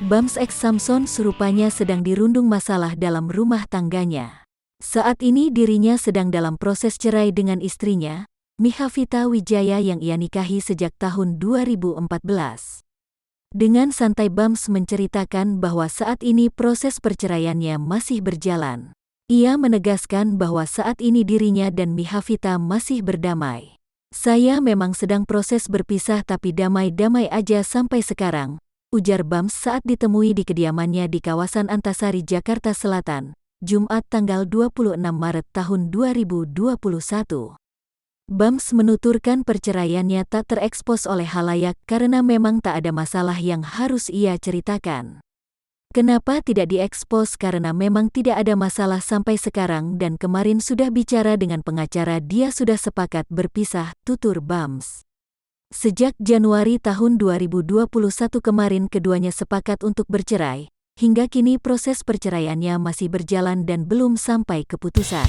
Bams X Samson serupanya sedang dirundung masalah dalam rumah tangganya. Saat ini dirinya sedang dalam proses cerai dengan istrinya, Mihavita Wijaya yang ia nikahi sejak tahun 2014. Dengan santai Bams menceritakan bahwa saat ini proses perceraiannya masih berjalan. Ia menegaskan bahwa saat ini dirinya dan Mihavita masih berdamai. "Saya memang sedang proses berpisah tapi damai-damai aja sampai sekarang," ujar Bams saat ditemui di kediamannya di kawasan Antasari, Jakarta Selatan, Jumat tanggal 26 Maret tahun 2021. Bams menuturkan perceraiannya tak terekspos oleh halayak karena memang tak ada masalah yang harus ia ceritakan. "Kenapa tidak diekspos? Karena memang tidak ada masalah sampai sekarang dan kemarin sudah bicara dengan pengacara, dia sudah sepakat berpisah," tutur Bams. Sejak Januari tahun 2021 kemarin keduanya sepakat untuk bercerai. Hingga kini proses perceraiannya masih berjalan dan belum sampai keputusan.